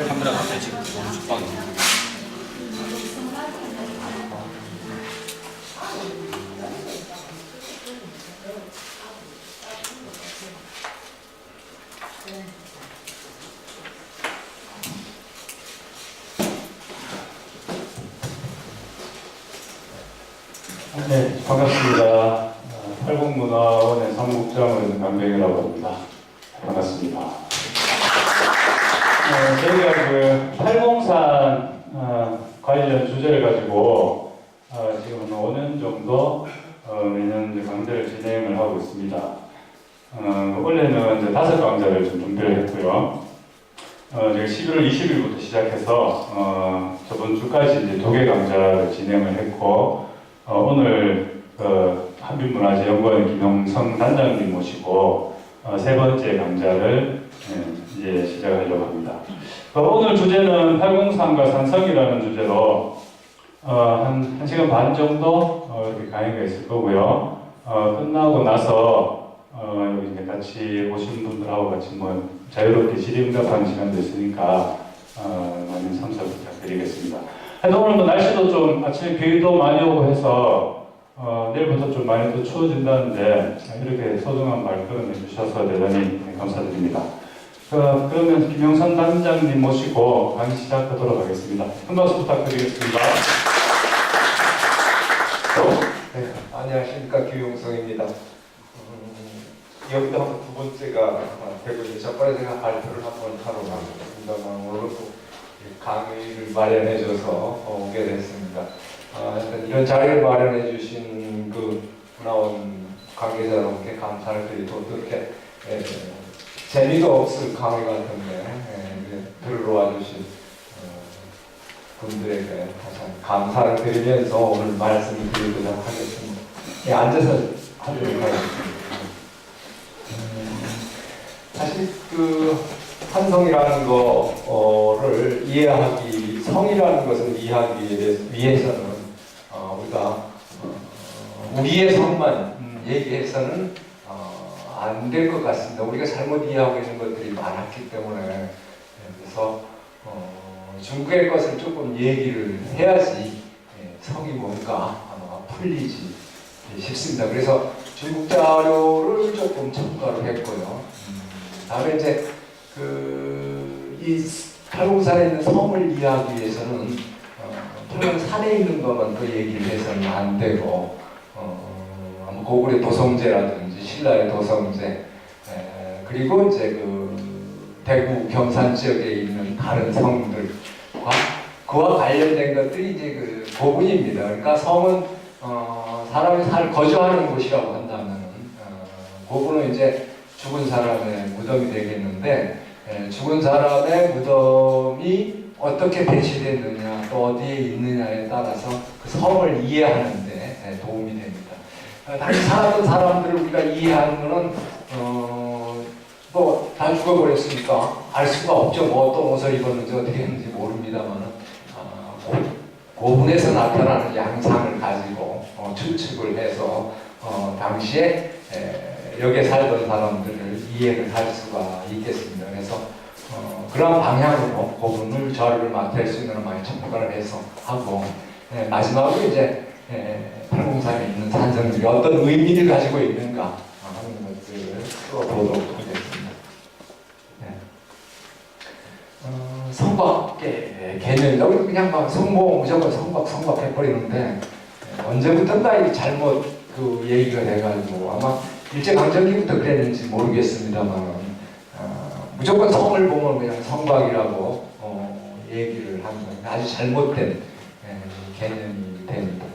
카메라 앞에 지금 너무 죽방이. 네, 반갑습니다. 팔공문화원의 사무국장은 강병이라고 합니다. 반갑습니다. 저희가 그 팔공산 관련 주제를 가지고 지금 5년 정도 매년 이제 강좌를 진행을 하고 있습니다. 원래는 이제 5강좌를 좀 준비를 했고요. 제가 11월 20일부터 시작해서 저번 주까지 이제 2개 강좌를 진행을 했고, 오늘 한빛문화재연구원 김용성 단장님 모시고 3번째 강좌를 이제 시작하려고 합니다. 오늘 주제는 803과 산성이라는 주제로 한 1시간 반 정도 이렇게 강의가 있을 거고요. 끝나고 나서 여기 이제 같이 오신 분들하고 같이 뭐 자유롭게 질의응답하는 시간도 있으니까 많은 참석 부탁드리겠습니다. 오늘 뭐 날씨도 좀 아침에 비도 많이 오고 해서 내일부터 좀 많이 또 추워진다는데 이렇게 소중한 말씀 해주셔서 대단히 감사드립니다. 그러면 김용선 단장님 모시고 강의 시작하도록 하겠습니다. 큰 박수 부탁드리겠습니다. 네, 안녕하십니까, 김용성입니다. 여기도 한번 2번째가 되고 이제 저번에 제가 발표를 한번 하러 갔습니다만 오늘 또 강의를 마련해줘서 오게 됐습니다. 이런 자리를 마련해주신 그 문화원 관계자분께 감사를 드리고 또 이렇게 재미도 없을 강의 같은데 들으러 와주신 분들에게 다시 감사를 드리면서 오늘 말씀을 드리도록 하겠습니다. 앉아서 하도록 하겠습니다. 사실 그 산성이라는 거를 이해하기, 성이라는 것을 이해하기 위해서는 우리가 우리의 성만 얘기해서는 안 될 것 같습니다. 우리가 잘못 이해하고 있는 것들이 많았기 때문에 그래서 중국의 것을 조금 얘기를 해야지 성이 뭔가 아마 풀리지 싶습니다. 그래서 중국 자료를 조금 첨가를 했고요. 다음에 이제 이 팔공산에 있는 성을 이해하기 위해서는 팔공산에 있는 것만 또 얘기를 해서는 안 되고 고구려 도성제라든지 신라의 도성제 그리고 이제 그 대구 경산 지역에 있는 다른 성들과 그와 관련된 것들이 이제 그 고분입니다. 그러니까 성은 사람이 거주하는 곳이라고 한다면 고분은 이제 죽은 사람의 무덤이 되겠는데 죽은 사람의 무덤이 어떻게 배치됐느냐 또 어디에 있느냐에 따라서 그 성을 이해하는 데 도움이 됩니다. 다시 살았던 사람들을 우리가 이해하는 것은 뭐 다 죽어버렸으니까 알 수가 없죠. 뭐 어떤 옷을 입었는지 어떻게 했는지 모릅니다만 고분에서 나타나는 양상을 가지고 추측을 해서 당시에 여기에 살던 사람들을 이해를 할 수가 있겠습니다. 그래서 그런 방향으로 고분을 자료를 맡을 수 있는 많이 첨가를 해서 하고 마지막으로 이제 팔공산에 있는 산성들이 어떤 의미를 가지고 있는가 하는 것들을 풀어보도록 하겠습니다. 성곽의 개념이다. 우리 그냥 막 성모 무조건 성곽 해버리는데 언제부턴가 잘못 그 얘기가 돼가지고 아마 일제강점기부터 그랬는지 모르겠습니다만 무조건 성을 보면 그냥 성곽이라고 얘기를 하는 건데 아주 잘못된 개념이 됩니다.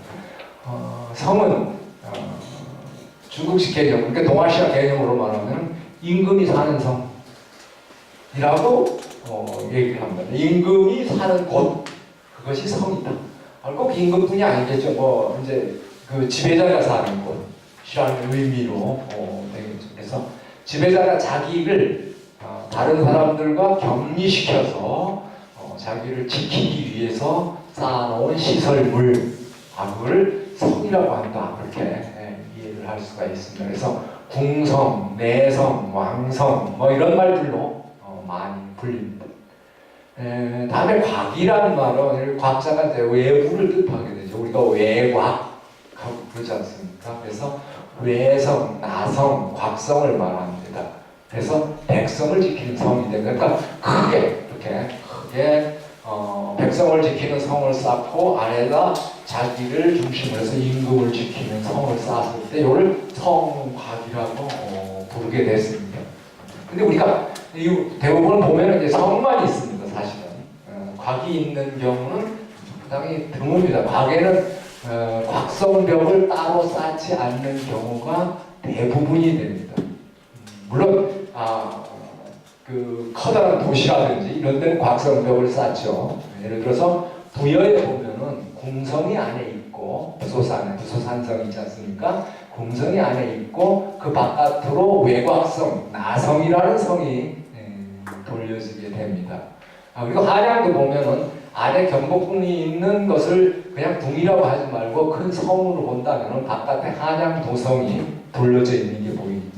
성은 중국식 개념, 그러니까 동아시아 개념으로 말하면 임금이 사는 성이라고 얘기를 합니다. 임금이 사는 곳, 그것이 성이다. 꼭 임금뿐이 아니겠죠. 뭐 이제 그 지배자가 사는 곳이라는 의미로 되겠죠. 그래서 지배자가 자기를 다른 사람들과 격리시켜서 자기를 지키기 위해서 쌓아놓은 시설물, 그걸 성이라고 한다. 그렇게 이해를 할 수가 있습니다. 그래서 궁성, 내성, 왕성 뭐 이런 말들로 많이 불립니다. 다음에 곽이라는 말은 곽자가 이제 외부를 뜻하게 되죠. 우리가 외곽 그러지 않습니까? 그래서 외성, 나성, 곽성을 말합니다. 그래서 백성을 지키는 성이 된 그러니까 크게 백성을 지키는 성을 쌓고 안에다 자기를 중심으로 해서 임금을 지키는 성을 쌓았을 때 이걸 성곽이라고 부르게 됐습니다. 근데 우리가 대부분 보면 이제 성만 있습니다. 사실은 곽이 있는 경우는 상당히 드뭅니다. 곽에는 곽성벽을 따로 쌓지 않는 경우가 대부분이 됩니다. 물론 그 커다란 도시라든지 이런 데는 곽성벽을 쌓죠. 예를 들어서 부여에 보면은 궁성이 안에 있고 부소산성이 있지 않습니까? 궁성이 안에 있고 그 바깥으로 외곽성, 나성이라는 성이 돌려지게 됩니다. 그리고 한양도 보면은 안에 경복궁이 있는 것을 그냥 궁이라고 하지 말고 큰 성으로 본다면은 바깥에 한양도성이 돌려져 있는 게 보입니다.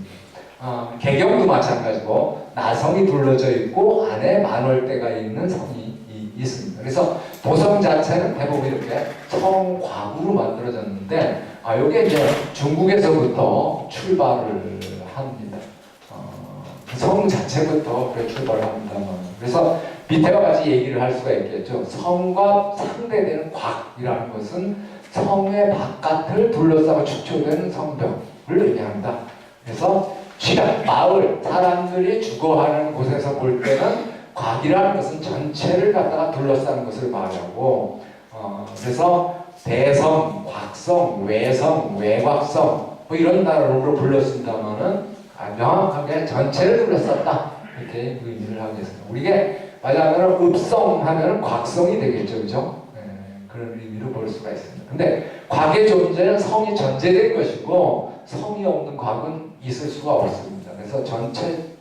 개경도 마찬가지고 나성이 둘러져 있고 안에 만월대가 있는 성이 있습니다. 그래서 도성 자체는 대부분 이렇게 성곽으로 만들어졌는데 이게 이제 중국에서부터 출발을 합니다. 성 자체부터 그렇게 출발을 합니다만 그래서 밑에와 같이 얘기를 할 수가 있겠죠. 성과 상대되는 곽이라는 것은 성의 바깥을 둘러싸고 축초되는 성벽을 의미합니다. 그래서 시간, 마을, 사람들이 주거하는 곳에서 볼 때는 곽이라는 것은 전체를 갖다가 둘러싸는 것을 말하고 그래서 대성, 곽성, 외성, 외곽성 뭐 이런 단어로 불렀습니다만은 명확하게 전체를 둘러쌌다 이렇게 의미를 하겠습니다. 우리게 말하자면 읍성 하면 곽성이 되겠죠, 그죠? 그런 의미로 볼 수가 있습니다. 근데 곽의 존재는 성이 전제된 것이고 성이 없는 곽은 있을 수가 없습니다. 그래서 전체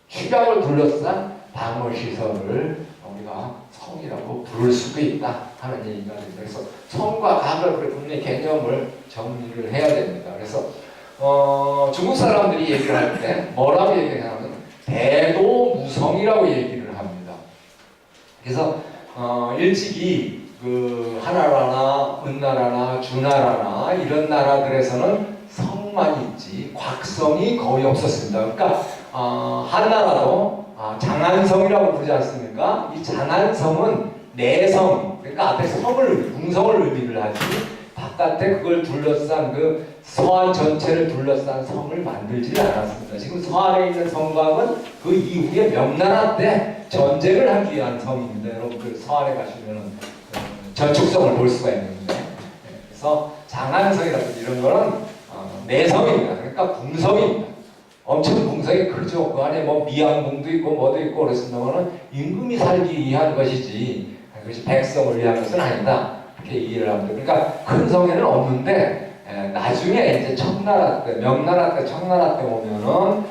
축약을 둘러싼 방어시설을 우리가 성이라고 부를 수도 있다 하는 얘기가 됩니다. 그래서 성과 곽을 분명히 개념을 정리를 해야 됩니다. 그래서 중국 사람들이 얘기를 할 때 뭐라고 얘기를 하냐면 대도무성이라고 얘기를 합니다. 그래서 일찍이 그 하나라나 은나라나 주나라나 이런 나라들에서는 성만 있지 곽성이 거의 없었습니다. 그러니까 한나라도 장안성이라고 부르지 않습니까? 이 장안성은 내성, 그러니까 앞에 궁성을 의미를 하지 바깥에 그걸 둘러싼 그 서안 전체를 둘러싼 성을 만들지 않았습니다. 지금 서안에 있는 성곽은 그 이후에 명나라 때 전쟁을 하기 위한 성입니다. 여러분 그 서안에 가시면 전축성을 볼 수가 있는데 그래서 장안성이라든지 이런 거는 내성입니다. 그러니까 궁성입니다. 엄청 궁성이 크죠. 그 안에 뭐 미양궁도 있고 뭐도 있고 그랬습니다만은 임금이 살기 위한 것이지 그것이 백성을 위한 것은 아니다. 이렇게 이해를 합니다. 그러니까 큰 성에는 없는데 나중에 이제 청나라 때, 명나라 때, 청나라 때 오면은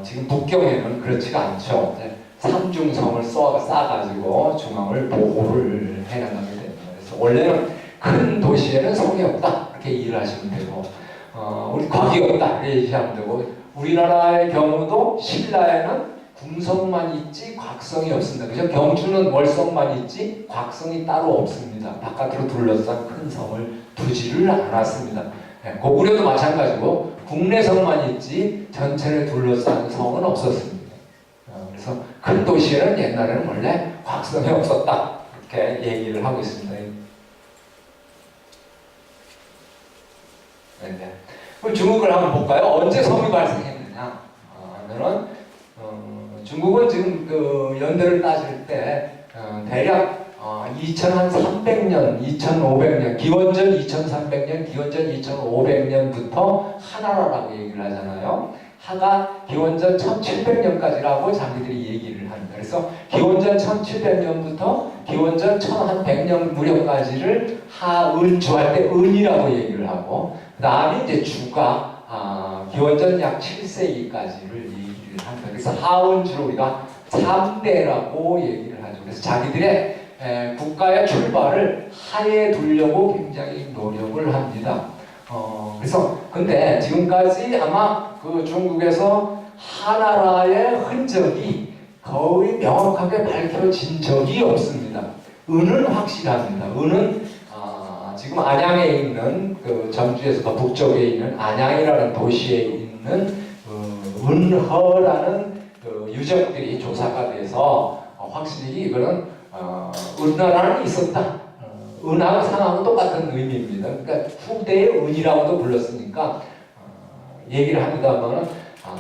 지금 북경에는 그렇지가 않죠. 삼중성을 쌓아가지고 중앙을 보호를 해나가게 됩니다. 그래서 원래는 큰 도시에는 성이 없다 이렇게 이해를 하시면 되고 우리 곽이 없다 이렇게 얘기하면 되고 우리나라의 경우도 신라에는 궁성만 있지 곽성이 없습니다. 그죠? 경주는 월성만 있지 곽성이 따로 없습니다. 바깥으로 둘러싼 큰 성을 두지를 않았습니다. 고구려도 마찬가지고 국내성만 있지 전체를 둘러싼 성은 없었습니다. 그래서 큰 도시에는 옛날에는 원래 곽성이 없었다 이렇게 얘기를 하고 있습니다. 그럼 중국을 한번 볼까요? 언제 성이 발생했느냐 하면은 중국은 지금 그 연대를 따질 때 대략 2300년, 2500년, 기원전 2300년, 기원전 2500년부터 하나라라고 얘기를 하잖아요. 하가 기원전 1700년까지라고 자기들이 얘기를 합니다. 그래서 기원전 1700년부터 기원전 1100년 무렵까지를 하은주할 때 은이라고 얘기를 하고 그 다음에 이제 주가 기원전 약 7세기까지를 얘기를 합니다. 그래서 하은주를 우리가 3대라고 얘기를 하죠. 그래서 자기들의 국가의 출발을 하에 두려고 굉장히 노력을 합니다. 그래서 근데 지금까지 아마 그 중국에서 하나라의 흔적이 거의 명확하게 밝혀진 적이 없습니다. 은은 확실합니다. 은은 지금 안양에 있는 그 전주에서 더 북쪽에 있는 안양이라는 도시에 있는 은허라는 그 유적들이 조사가 돼서 확실히 이거는 은나라는 있었다. 은하고 상하고 똑같은 의미입니다. 그러니까 후대의 은이라고도 불렀으니까 얘기를 합니다만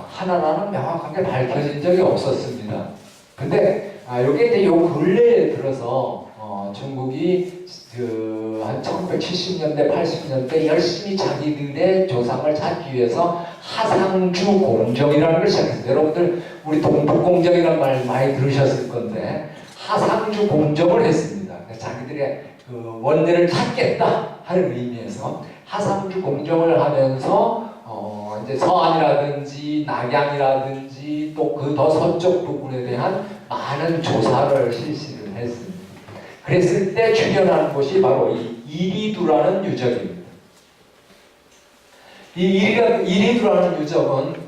하나라는 명확하게 밝혀진 적이 없었습니다. 근데 이게 이제 요 근래에 들어서 중국이 한 1970년대, 80년대 열심히 자기들의 조상을 찾기 위해서 하상주 공정이라는 걸 시작했어요. 여러분들 우리 동북공정이라는 말 많이 들으셨을 건데 하상주 공정을 했습니다. 자기들의 그 원내를 찾겠다 하는 의미에서 하상주 공정을 하면서 이제 서안이라든지 낙양이라든지 또 그 더 서쪽 부분에 대한 많은 조사를 실시를 했습니다. 그랬을 때 출현한 곳이 바로 이 이리두라는 유적입니다. 이 이리두라는 유적은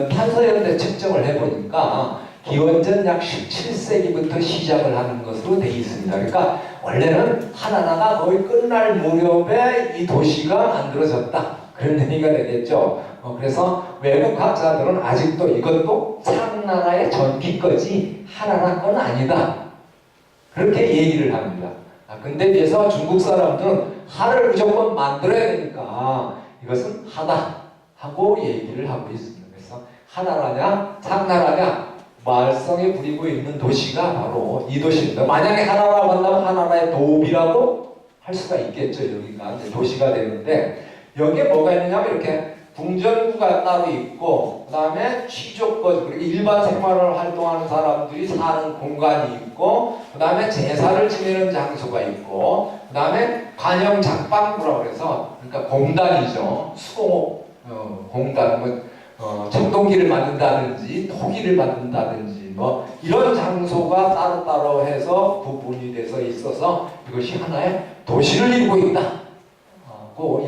탄서연대 측정을 해보니까 기원전 약 17세기부터 시작을 하는 것으로 되어 있습니다. 그러니까 원래는 하나나가 거의 끝날 무렵에 이 도시가 만들어졌다. 그런 의미가 되겠죠. 그래서 외국 학자들은 아직도 이것도 창나라의 전기 거지 하나나 건 아니다. 그렇게 얘기를 합니다. 근데 비해서 중국 사람들은 하를 무조건 만들어야 되니까 이것은 하다 하고 얘기를 하고 있습니다. 그래서 하나라냐 창나라냐 말썽에 부리고 있는 도시가 바로 이 도시입니다. 만약에 하나라고 한다면 하나라의 도비라고 할 수가 있겠죠. 여기가 이제 도시가 되는데 여기에 뭐가 있느냐면 이렇게 궁전구가 따로 있고 그 다음에 취족거지 그리고 일반 생활을 활동하는 사람들이 사는 공간이 있고 그 다음에 제사를 지내는 장소가 있고 그 다음에 관영 작방구라고 해서 그러니까 공단이죠. 수공업 공단 청동기를 만든다든지 토기를 만든다든지 뭐 이런 장소가 따로따로 해서 구분이 돼서 있어서 이것이 하나의 도시를 이루고 있다.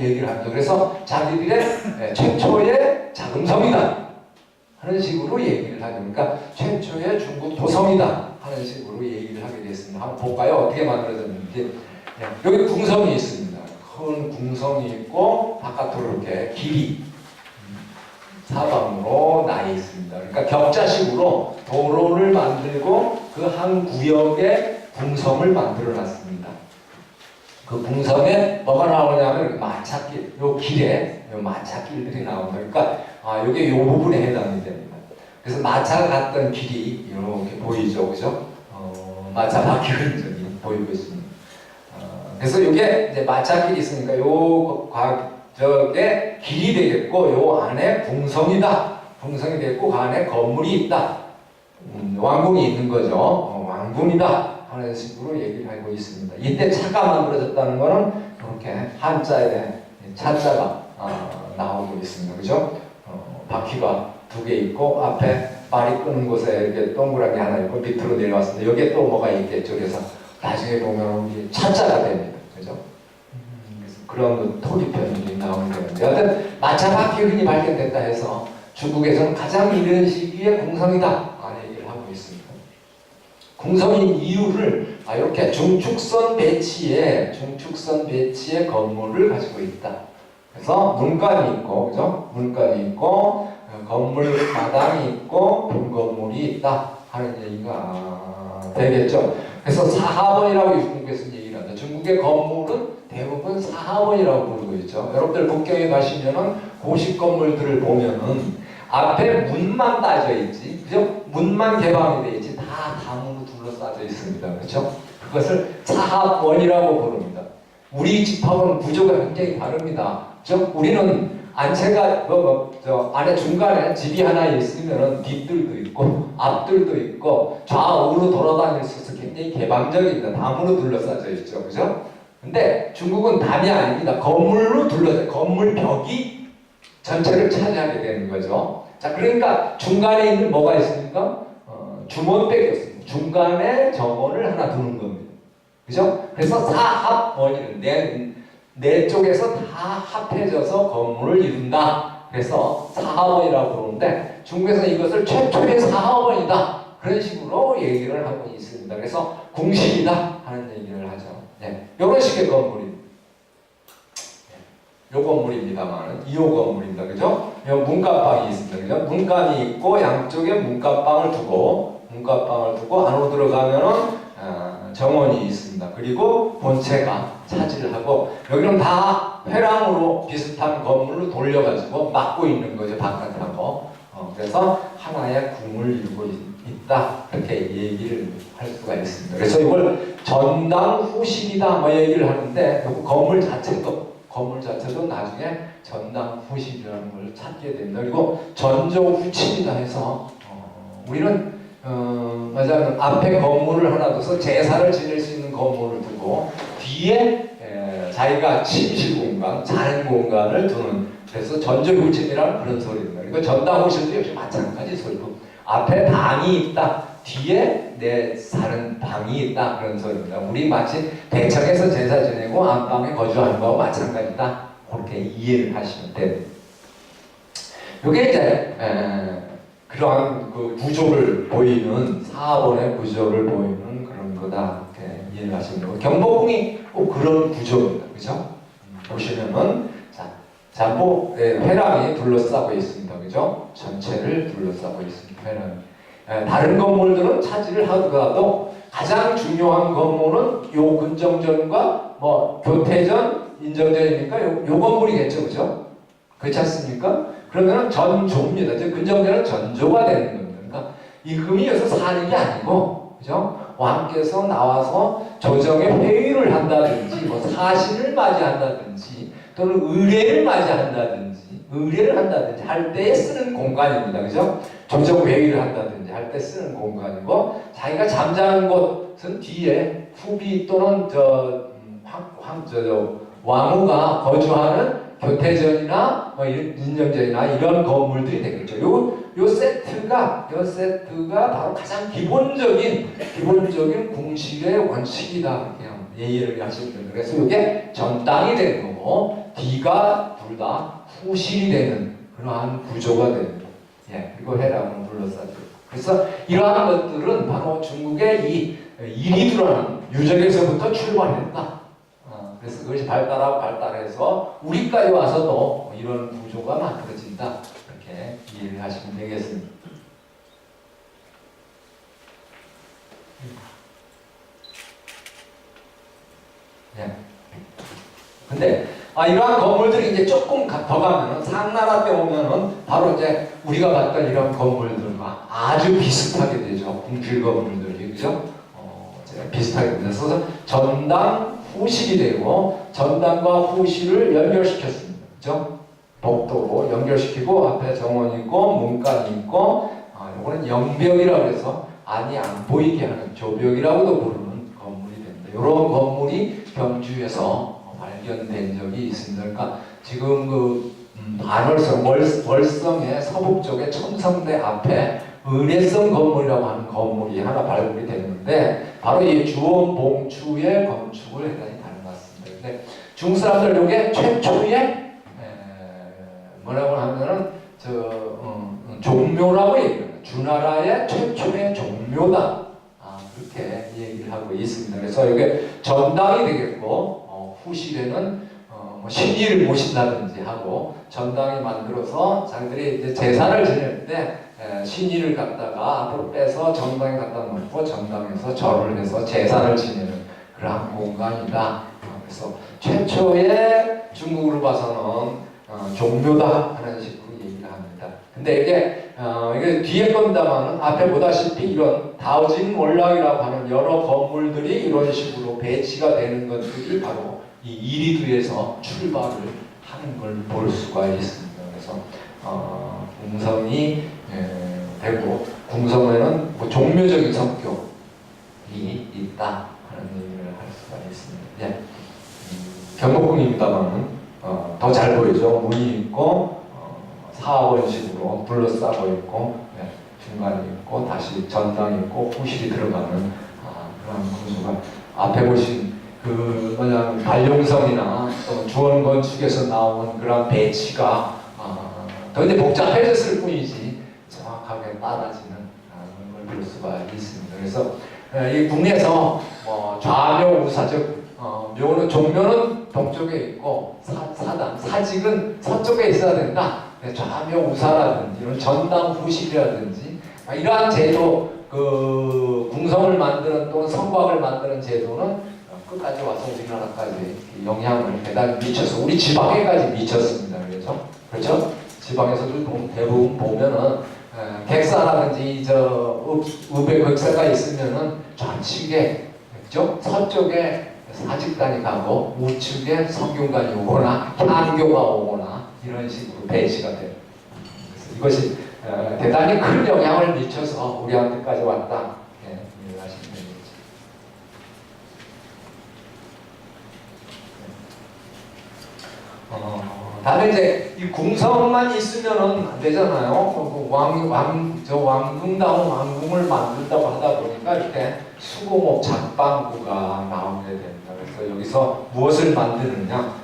얘기를 합니다. 그래서 자기들의 최초의 자금성이다 하는 식으로 얘기를 하죠. 그러니까 최초의 중국 도성이다 하는 식으로 얘기를 하게 됐습니다. 한번 볼까요? 어떻게 만들어졌는지. 여기 궁성이 있습니다. 큰 궁성이 있고 바깥으로 이렇게 길이 사방으로 나 있습니다. 그러니까 격자식으로 도로를 만들고 그 한 구역에 궁성을 만들어 놨습니다. 그 궁성에 뭐가 나오냐면 마차길, 요 길에 요 마차길들이 나옵니다. 그러니까 요게 요 부분에 해당이 됩니다. 그래서 마차가 갔던 길이 이렇게 보이죠, 그죠? 마차 바퀴 흔적이 보이고 있습니다. 그래서 요게 이제 마차길이 있으니까 요 저게 길이 되겠고 요 안에 궁성이다. 궁성이 되겠고 그 안에 건물이 있다. 왕궁이 있는 거죠. 왕궁이다. 하는 식으로 얘기를 하고 있습니다. 이때 차가 만들어졌다는 것은 이렇게 한자에 차자가 나오고 있습니다. 그죠? 바퀴가 두 개 있고 앞에 발이 끄는 곳에 이렇게 동그랗게 하나 있고 밑으로 내려왔습니다. 여기에 또 뭐가 있겠죠. 그래서 나중에 보면 차자가 됩니다. 그죠? 그래서 그런 토기편들이 나오게 되는데 여하튼 마차 바퀴 흔히 발견됐다 해서 중국에서는 가장 이른 시기에 궁성이다 라는 얘기를 하고 있습니다. 궁성인 이유를 이렇게 중축선 배치에 건물을 가지고 있다. 그래서 문간이 있고, 그죠? 문간이 있고, 건물 마당이 있고, 본 건물이 있다 하는 얘기가 되겠죠. 그래서 사하원이라고 중국에서는 얘기를 한다. 중국의 건물은 대부분 사하원이라고 부르고 있죠. 여러분들 북경에 가시면은 고식 건물들을 보면은 앞에 문만 따져 있지, 그죠? 문만 개방이 돼 있지, 다 담으로 둘러싸져 있습니다. 그렇죠? 그것을 사합원이라고 부릅니다. 우리 집합은 구조가 굉장히 다릅니다. 즉 우리는 안채가 저 안에 중간에 집이 하나 있으면은 뒷들도 있고 앞들도 있고 좌우로 돌아다닐 수 있어서 굉장히 개방적입니다. 담으로 둘러싸져 있죠, 그죠? 근데 중국은 담이 아닙니다. 건물로 둘러싸, 건물 벽이 전체를 차지하게 되는 거죠. 자, 그러니까 중간에 있는 뭐가 있습니까? 주문백이 있습니다. 중간에 정원을 하나 두는 겁니다. 그죠? 그래서 사합원이는 네 쪽에서 다 합해져서 건물을 이룬다. 그래서 사하원이라고 부르는데 중국에서는 이것을 최초의 사하원이다. 그런 식으로 얘기를 하고 있습니다. 그래서 궁실이다 하는 얘기를 하죠. 네, 이런 식의 건물입니다. 요 건물입니다만, 2호 건물입니다. 그죠? 여기 문간방이 있습니다. 그죠? 문간이 있고, 양쪽에 문간방을 두고 안으로 들어가면은, 정원이 있습니다. 그리고 본체가 차지를 하고, 여기는 다 회랑으로 비슷한 건물로 돌려가지고 막고 있는 거죠. 바깥하고. 그래서 하나의 궁을 이루고 있다. 이렇게 얘기를 할 수가 있습니다. 그래서 이걸 전당 후실이다. 뭐 얘기를 하는데, 건물 자체도 나중에 전당 후실이라는 걸 찾게 됩니다. 그리고 전조 후칠이다 해서 우리는 맞아요. 앞에 건물을 하나 둬서 제사를 지낼 수 있는 건물을 두고 뒤에 자기가 침실 공간, 자는 공간을 두는 그래서 전조 후칠이라는 그런 소리입니다. 그리고 전당 후실도 역시 마찬가지 소리고 앞에 방이 있다. 뒤에 내 사는 방이 있다 그런 소리입니다. 우리 마치 대청에서 제사 지내고 안방에 거주하는 거와 마찬가지다. 그렇게 이해를 하시면 됩니다. 이게 이제 그러한 그 구조를 보이는 사하원의 구조를 보이는 그런 거다 이렇게 이해를 하시면 되고 경복궁이 꼭 그런 구조입니다. 그죠? 보시면은 뭐 회랑이 둘러싸고 있습니다. 그죠? 전체를 둘러싸고 있습니다. 회랑이. 다른 건물들은 차지를 하더라도 가장 중요한 건물은 요 근정전과 뭐 교태전, 인정전이니까 요 건물이겠죠, 그죠? 그렇지 않습니까? 그러면은 전조입니다. 즉 근정전은 전조가 되는 겁니다. 그러니까 이 금이 여기서 사는 게 아니고, 그죠? 왕께서 나와서 조정에 회의를 한다든지, 뭐 사신을 맞이한다든지, 또는 의례를 맞이한다든지, 할 때에 쓰는 공간입니다. 그죠? 조정 회의를 한다든지 할 때 쓰는 공간이고 자기가 잠자는 곳은 뒤에 후비 또는 왕후가 거주하는 교태전이나 인정전이나 이런 건물들이 되겠죠. 요 세트가 바로 가장 기본적인 궁실의 원칙이다. 그냥 예의를 하시면 됩니다. 그래서 이게 전당이 되는 거고 뒤가 둘 다 후실이 되는 그러한 구조가 됩니다. 예, 그리고 해랑을 둘러싸죠. 그래서 이러한 것들은 바로 중국의 이 이리두라는 유적에서부터 출발했다. 그래서 그것이 발달해서 우리까지 와서도 이런 구조가 만들어진다. 이렇게 이해를 하시면 되겠습니다. 예. 근데 이러한 건물들이 이제 조금 더 가면은 상나라 때 오면은 바로 이제 우리가 봤던 이런 건물들과 아주 비슷하게 되죠. 궁필 건물들이 그죠? 비슷하게 됩니다. 그래서 전당 후실이 되고 전당과 후실을 연결시켰습니다. 그죠? 복도로 연결시키고 앞에 정원이 있고 문간이 있고 이거는 영벽이라고 해서 안이 안 보이게 하는 조벽이라고도 부르는 건물이 됩니다. 이런 건물이 경주에서 발견된 적이 있습니다. 그러니까 지금 그 반월성 월성의 서북 쪽에 첨성대 앞에 은혜성 건물이라고 하는 건물이 하나 발굴이 됐는데 바로 이 주원봉추의 건축을 해당이 다른 것 같습니다. 근데 중국 사람들 이게 최초의 뭐라고 하면은 종묘라고 얘기합니다. 주나라의 최초의 종묘다. 그렇게 얘기를 하고 있습니다. 그래서 이게 전당이 되겠고 후실에는 신의를 모신다든지 하고 전당이 만들어서 자기들이 이제 제사를 지낼 때 신의를 갖다가 앞으로 빼서 전당에 갖다 놓고 전당에서 절을 해서 제사를 지내는 그러한 공간이다. 그래서 최초의 중국으로 봐서는 종묘다 하는 식으로 얘기를 합니다. 근데 이게 뒤에 겁니다만은 앞에 보다시피 이런 다오진 몰락이라고 하는 여러 건물들이 이런 식으로 배치가 되는 것들이 바로 이 이리두에서 출발을 하는 걸 볼 수가 있습니다. 그래서 궁성이 되고 궁성에는 뭐 종묘적인 성격이 있다 하는 얘기를 할 수가 있습니다. 예. 경복궁입니다만은 더 잘 보이죠. 문이 있고 사원식으로 둘러싸고 있고 중간이 있고 다시 전당이 있고 후실이 들어가는 그런 구조가 앞에 보신 그 뭐냐 반룡성이나 또 주원 건축에서 나온 그런 배치가 더 이제 복잡해졌을 뿐이지 정확하게 따라지는 걸 볼 수가 있습니다. 그래서 이 궁에서 좌묘 우사적 묘는 종묘는 동쪽에 있고 사직은 서쪽에 있어야 된다. 좌묘 우사라든지 이런 전당 후식이라든지 이러한 제도 그 궁성을 만드는 또는 성곽을 만드는 제도는 끝까지 와서 우리나라까지 영향을 대단히 미쳐서 우리 지방에까지 미쳤습니다. 그렇죠? 지방에서도 대부분 보면은 객사라든지 읍의 객사가 있으면은 좌측에 그죠? 서쪽에 사직단이 가고 우측에 성균관이 오거나 향교가 오거나 이런 식으로 배치가 돼요. 그래서 이것이 대단히 큰 영향을 미쳐서 우리한테까지 왔다. 이해하시면 되겠죠. 다음에 이제 이 궁성만 있으면은 안 되잖아요. 왕궁다운 왕궁을 만든다고 하다 보니까 이렇게 수공업 작방구가 나오게 됩니다. 그래서 여기서 무엇을 만드느냐?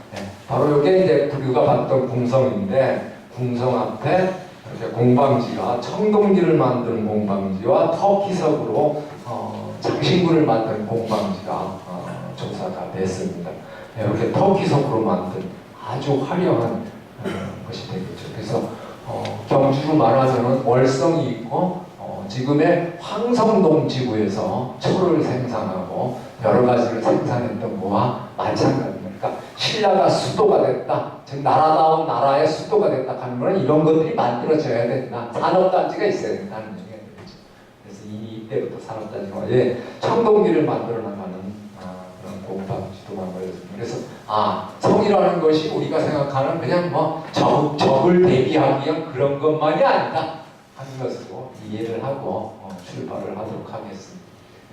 바로 이게 이제 우리가 봤던 궁성인데 궁성 앞에 이렇게 공방지가 청동기를 만드는 공방지와 터키석으로 장신구를 만드는 공방지가 조사가 됐습니다. 이렇게 터키석으로 만든 아주 화려한 것이 되겠죠. 그래서 경주로 말하자면 월성이 있고 지금의 황성동 지구에서 철을 생산하고 여러 가지를 생산했던 거와 마찬가지입니다. 그러니까 신라가 수도가 됐다, 즉 나라다운 나라의 수도가 됐다 하는 것은 이런 것들이 만들어져야 된다. 산업단지가 있어야 된다는 얘기가 되겠죠. 그래서 이때부터 산업단지가 청동기를 만들어 나가는 그런 공방지도 만들어졌습니다. 그래서 성이라는 것이 우리가 생각하는 그냥 적을 대비하기 위한 그런 것만이 아니다 하는 것으로 이해를 하고 출발을 하도록 하겠습니다.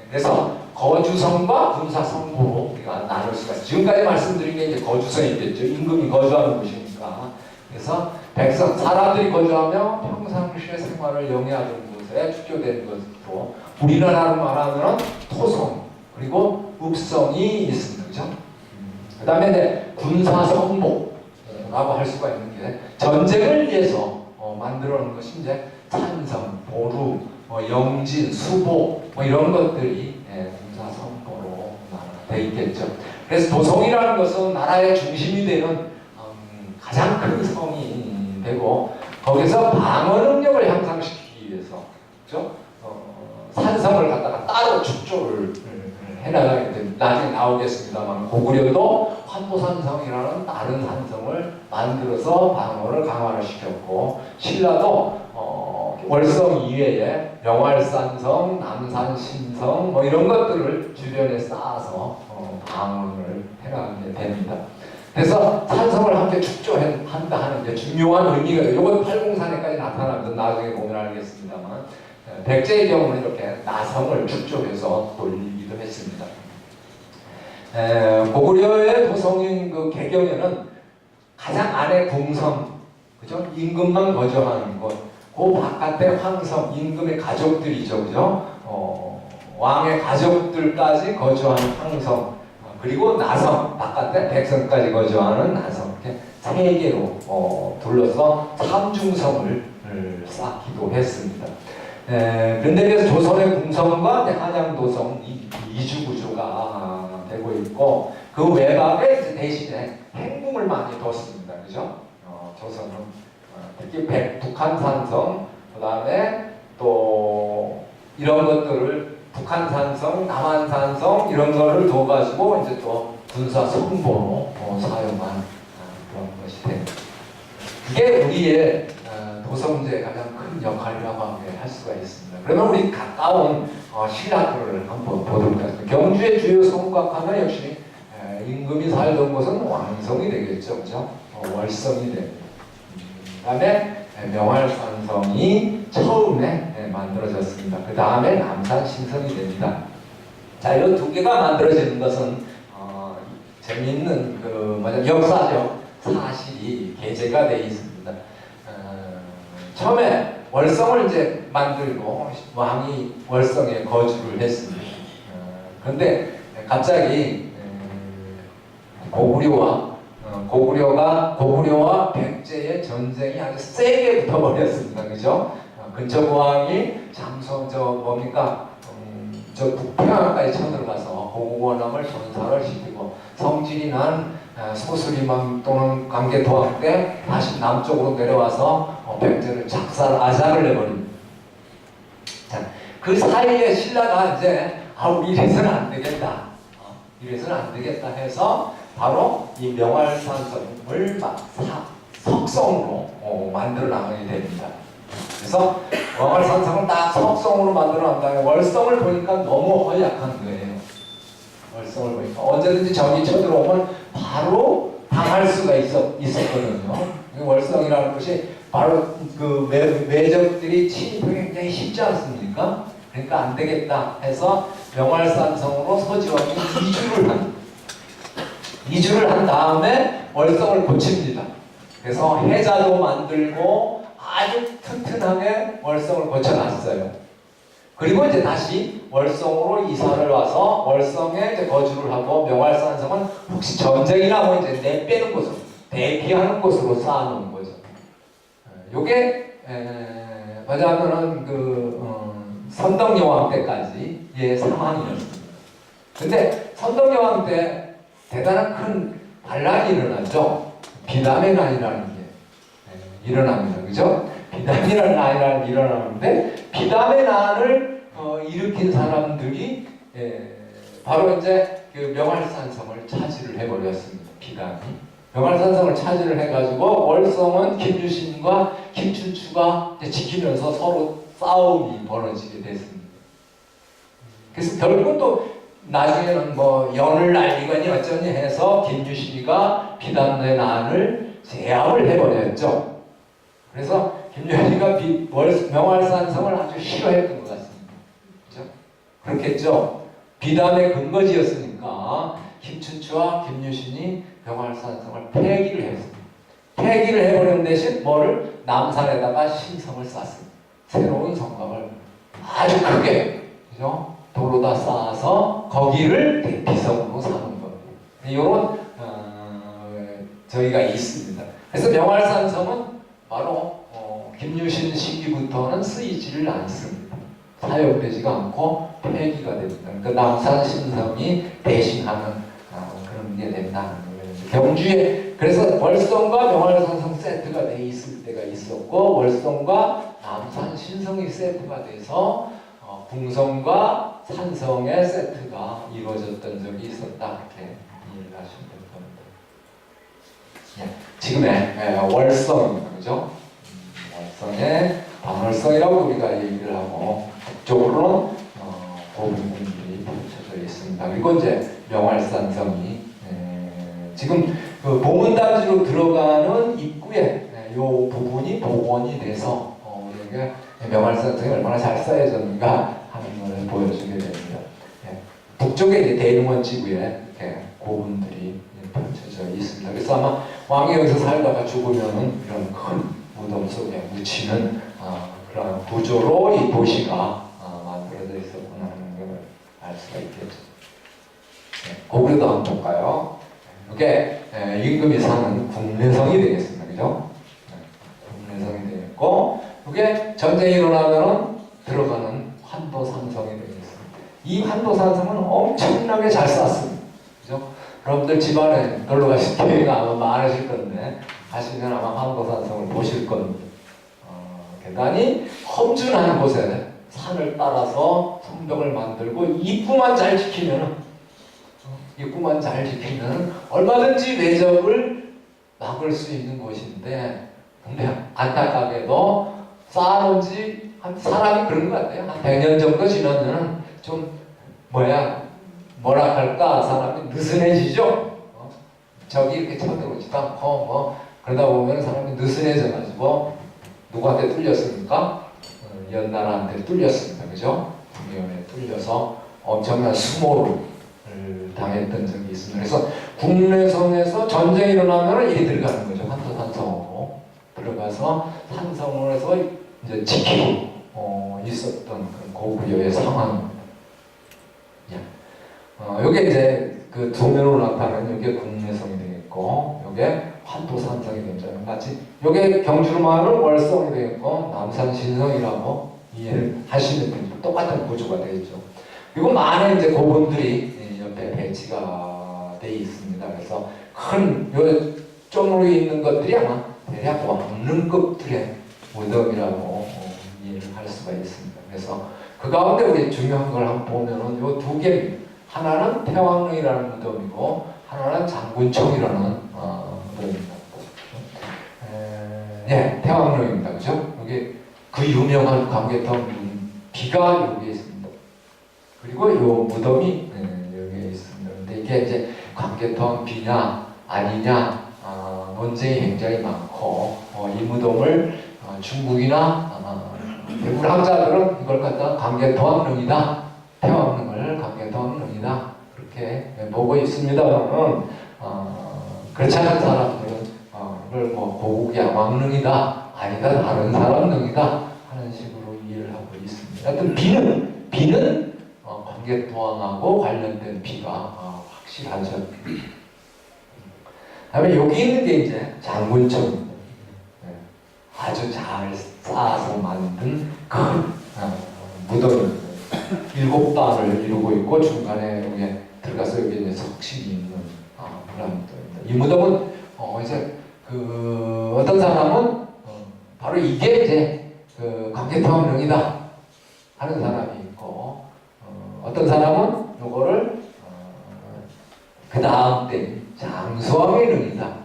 그래서 거주성과 군사성부로 우리가 나눌 수가 있어요. 지금까지 말씀드린 게 이제 거주성이겠죠. 임금이 거주하는 곳이니까. 그래서 백성, 사람들이 거주하며 평상시의 생활을 영위하는 곳에 축조된 것으로 우리나라로 말하면 토성 그리고 읍성이 있습니다. 그죠? 그 다음에 이제 군사성보라고 할 수가 있는 게 전쟁을 위해서 만들어 놓은 것이 이제 찬성, 보루, 영진, 수보 이런 것들이 군사성보로 되어 있겠죠. 그래서 도성이라는 것은 나라의 중심이 되는 가장 큰 성이 되고 거기서 방어 능력을 향상시키기 위해서 그렇죠? 산성을 갖다가 따로 축조를 해나가게 됩니다. 나중에 나오겠습니다만 고구려도 환도산성이라는 다른 산성을 만들어서 방어를 강화를 시켰고 신라도 월성 이외에 명활산성, 남산신성 이런 것들을 주변에 쌓아서 방어를 해나가게 됩니다. 그래서 산성을 함께 축조한다 하는 게 중요한 의미가 돼요. 이건 팔공산에까지 나타나면서 나중에 보면 알겠습니다만 백제의 경우는 이렇게 나성을 축조해서 돌리기도 했습니다. 고구려의 도성인 그 개경에는 가장 안에 궁성, 그죠? 임금만 거주하는 곳, 그 바깥에 황성, 임금의 가족들이죠, 그죠? 왕의 가족들까지 거주하는 황성, 그리고 나성, 바깥에 백성까지 거주하는 나성, 이렇게 세 개로 둘러서 삼중성을 쌓기도 했습니다. 그런데 그래서 조선의 궁성과 한양도성 이주 구조가 되고 있고 그 외곽에 이제 대신에 행궁을 많이 뒀습니다. 그죠? 조선은 특히 북한산성, 그 다음에 또 이런 것들을 북한산성, 남한산성 이런 거를 둬가지고 이제 또 군사 성보로 사용한 그런 것이 됩니다. 그게 우리의 도성제의 가장 큰 역할이라고 할 수가 있습니다. 그러면 우리 가까운 신라를 한번 보도록 하겠습니다. 경주의 주요 성곽하면 역시 임금이 살던 곳은 왕성이 되겠죠, 그죠? 월성이 됩니다. 그다음에 명활산성이 처음에 만들어졌습니다. 그 다음에 남산신성이 됩니다. 자, 이 두 개가 만들어지는 것은 재미있는 역사적 사실이 게재가 되어 있습니다. 처음에 월성을 이제 만들고 왕이 월성에 거주를 했습니다. 그런데 갑자기 고구려와 백제의 전쟁이 아주 세게 붙어버렸습니다. 그죠? 근처고왕이 저 북평양까지 쳐들어가서 고구원함을 전사를 시키고 성질이 난 소수리만 또는 강개토왕 때 다시 남쪽으로 내려와서 백제를 아작을 내버립니다. 자, 그 사이에 신라가 이제 우리 이래서는 안 되겠다. 이래서는 안 되겠다 해서 바로 이 명활산성을 석성으로 만들어 나가게 됩니다. 그래서 명활산성을 딱 석성으로 만들어 난 다음에 월성을 보니까 너무 허약한 거예요. 월성을 보니까 언제든지 적이 쳐들어오면 바로 당할 수가 있었거든요. 월성이라는 것이 바로 그 매적들이 침입하기 굉장히 쉽지 않습니까? 그러니까 안 되겠다 해서 명활산성으로 서지왕이 이주를 한 다음에 월성을 고칩니다. 그래서 해자도 만들고 아주 튼튼하게 월성을 고쳐놨어요. 그리고 이제 다시 월성으로 이사를 와서 월성에 이제 거주를 하고 명활산성은 혹시 전쟁이라고 이제 내빼는 곳으로 대피하는 곳으로 쌓아놓은 거죠. 요게 뭐냐면은 선덕여왕 때까지의 상황이었습니다. 근데 선덕여왕 때 대단한 큰 반란이 일어나죠. 비담의난이라는 게 일어납니다. 그죠? 비담이라는 난이 일어나는데 비담의 난을 일으킨 사람들이 바로 이제 그 명활산성을 차지를 해버렸습니다. 비담이 명활산성을 차지를 해가지고 월성은 김유신과 김춘추가 지키면서 서로 싸움이 벌어지게 됐습니다. 그래서 결국 또 나중에는 뭐 연을 날리거니 어쩌니 해서 김유신이가 비담의 난을 제압을 해버렸죠. 그래서 김유신이가 명활산성을 아주 싫어했던 것 같습니다. 그렇죠? 그렇겠죠. 비담의 근거지였으니까 김춘추와 김유신이 명활산성을 폐기를 했습니다. 폐기를 해버린 대신 뭐를 남산에다가 신성을 쌓습니다. 새로운 성곽을 아주 크게, 그죠? 도로다 쌓아서 거기를 대피성으로 사는 겁니다. 이런 저희가 있습니다. 그래서 명활산성은 바로 김유신 시기부터는 쓰이지를 않습니다. 사용되지가 않고 폐기가 됩니다. 그러니까 남산 신성이 대신하는 그런 게 된다는 거예요. 경주에 그래서 월성과 명활산성 세트가 돼 있을 때가 있었고 월성과 남산 신성이 세트가 돼서 궁성과 산성의 세트가 이루어졌던 적이 있었다. 이렇게 이해를 하시면 될 겁니다. 지금의 월성입니다. 그죠? 월성의 반월성이라고 우리가 얘기를 하고 북쪽으로는 고분군들이 펼쳐져 있습니다. 그리고 이제 명활산성이 지금 그 봉은단지로 들어가는 입구에 이 부분이 복원이 돼서 우리에게 명활산성이 얼마나 잘 쌓여졌는가 하는 것을 보여주게 됩니다. 북쪽에 이제 대릉원 지구에 이렇게 고분들이 펼쳐져 있습니다. 그래서 아마 왕이 여기서 살다가 죽으면은 이런 큰 무덤 속에 묻히는 그런 구조로 이 도시가 만들어져 있었구나 하는 걸 알 수가 있겠죠. 고구려도 한번 볼까요? 이게 임금이 사는 국내성이 되겠습니다. 그죠? 국내성이 되겠고 이게 전쟁이 일어나면은 들어가는 환도산성이 되겠습니다. 이 환도산성은 엄청나게 잘 쌓습니다. 그죠? 여러분들 집안에 놀러 가실 기회가 아마 많으실 건데 가시면 아마 환도산성을 보실 겁니다. 대단히 험준한 곳에 산을 따라서 성벽을 만들고 입구만 잘 지키면은 얼마든지 외적을 막을 수 있는 곳인데 근데 안타깝게도 쌓아놓은 지 한 사람이 그런 것 같아요. 한 100년 정도 지나면 좀 뭐라 할까 사람이 느슨해지죠. 적이 이렇게 쳐들어오지도 않고 그러다 보면 사람이 느슨해져가지고 누구한테 뚫렸습니까? 연나라한테 뚫렸습니다. 그죠? 국면에 뚫려서 엄청난 수모를 당했던 적이 있습니다. 그래서 국내성에서 전쟁이 일어나면 이리 들어가는 거죠. 환도산성으로 들어가서 산성에서 이제 지키고 있었던 그런 고구려의 상황입니다. 요게 이제 그 도면으로 나타나는 이게 국내성이 되겠고, 이게 환토산성이 되죠. 마치 이게 경주로만은 월성이 되겠고, 남산신성이라고 이해를 하시면 됩니다. 똑같은 구조가 되겠죠. 그리고 많은 이제 고분들이 옆에 배치가 되어 있습니다. 그래서 큰 요 쪽으로 있는 것들이 아마 대략 왕릉급들의 무덤이라고 이해를 할 수가 있습니다. 그래서 그 가운데 우리 중요한 걸 한번 보면은 요 두 개입니다. 하나는 태왕릉이라는 무덤이고 하나는 장군총이라는 무덤입니다. 네, 태왕릉입니다. 그죠? 여기 그 유명한 광개토 비가 여기에 있습니다. 그리고 이 무덤이 여기에 있습니다. 근데 이게 이제 광개토 비냐 아니냐 논쟁이 굉장히 많고 이 무덤을 중국이나 대부분 학자들은 이걸 갖다 광개토왕릉이다, 태왕릉을 광개토왕릉이다 그렇게 보고 있습니다만은 그렇지 않은 사람들은 이걸 뭐 고국야왕릉이다 아니다 다른 사람 능이다 하는 식으로 이해를 하고 있습니다. 하여튼 비는 광개토왕하고 관련된 비가 확실하죠. 다음에 여기 있는 게 이제 장군총입니다. 아주 잘 쌓아서 만든 큰 무덤입니다. 7단을 이루고 있고 중간에 여기 들어가서 여기 이제 석식이 있는 그런 무덤입니다. 이 무덤은 이제 그 어떤 사람은 바로 이게 이제 그 광개토왕릉이다 하는 사람이 있고 어떤 사람은 요거를 그 다음 때 장수왕의 릉이다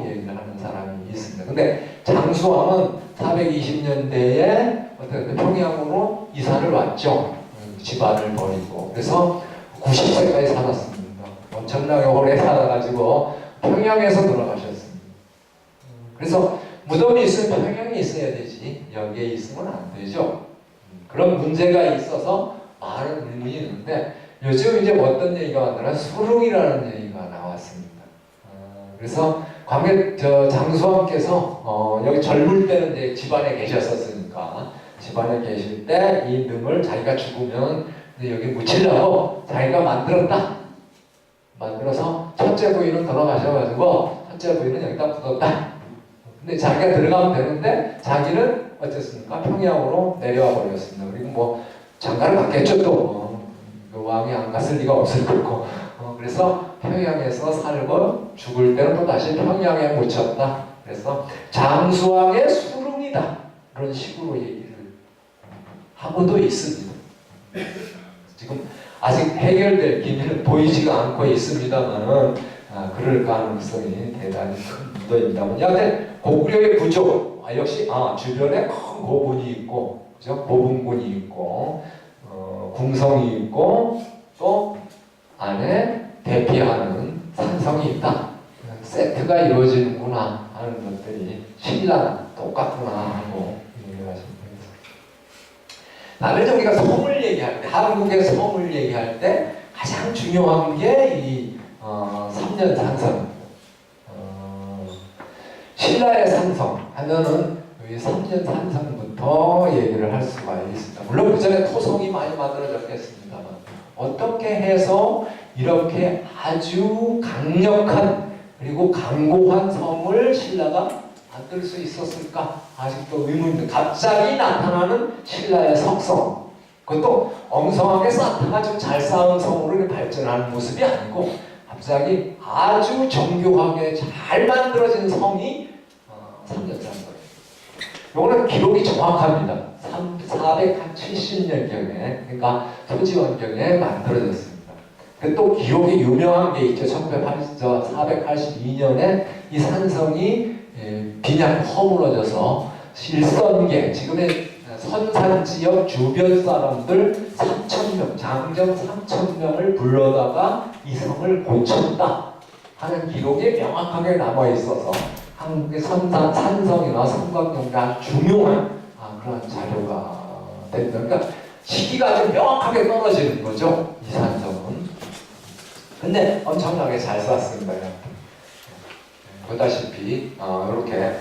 얘기를 하는 사람이 있습니다. 근데 장수왕은 420년대에 어떤 평양으로 이사를 왔죠. 집안을 버리고 그래서 90세까지 살았습니다. 엄청나게 오래 살아가지고 평양에서 돌아가셨습니다. 그래서 무덤이 있으면 평양에 있어야 되지 여기에 있으면 안 되죠. 그런 문제가 있어서 많은 의문이 있는데 요즘 이제 어떤 얘기가 왔더라 수릉이라는 얘기가 나왔습니다. 그래서 장수왕께서 여기 젊을 때는 이제 집안에 계셨었으니까 집안에 계실 때 이 능을 자기가 죽으면 여기 묻히려고 자기가 만들어서 첫째 부인은 돌아가셔가지고 첫째 부인은 여기다 묻었다. 근데 자기가 들어가면 되는데 자기는 어쨌습니까? 평양으로 내려와 버렸습니다. 그리고 뭐 장가를 갔겠죠 또. 그 왕이 안 갔을 리가 없을 거고. 그래서 평양에서 살고 죽을 때는 또 다시 평양에 묻혔다. 그래서 장수왕의 수릉이다. 그런 식으로 얘기를 하고도 있습니다. 지금 아직 해결될 기미는 보이지가 않고 있습니다만은 그럴 가능성이 대단히 큰 무덤입니다. 여하튼 고구려의 구조 역시 주변에 큰 고분이 있고 그죠? 고분군이 있고 궁성이 있고 또 안에 대피하는 산성이 있다. 세트가 이루어지는구나 하는 것들이 신라랑 똑같구나 하고 얘기하십니다. 다음에 우리가 성을 얘기할 때, 한국의 성을 얘기할 때 가장 중요한 게 이 삼년산성. 신라의 산성 하면은 이 삼년산성부터 얘기를 할 수가 있습니다. 물론 그 전에 토성이 많이 만들어졌겠습니다만 어떻게 해서 이렇게 아주 강력한 그리고 강고한 성을 신라가 만들 수 있었을까? 아직도 의문입니다. 갑자기 나타나는 신라의 석성, 그것도 엉성하게 쌓다가 좀 잘 쌓은 성으로 발전하는 모습이 아니고 갑자기 아주 정교하게 잘 만들어진 성이 삼년산성입니다. 이거는 기록이 정확합니다. 470년경에 그러니까 토지원경에 만들어졌습니다. 또 기록이 유명한 게 있죠. 482년에 이 산성이 빈약 허물어져서 일선계 지금의 선산지역 주변 사람들 3,000명 장정 3,000명을 불러다가 이 성을 고쳤다 하는 기록이 명확하게 남아 있어서 한국의 산성이나 성곽경과 중요한 그런 자료가 됩니다. 그러니까 시기가 좀 명확하게 떨어지는 거죠. 이 산성은. 근데 엄청나게 잘 쌓았습니다. 보다시피 이렇게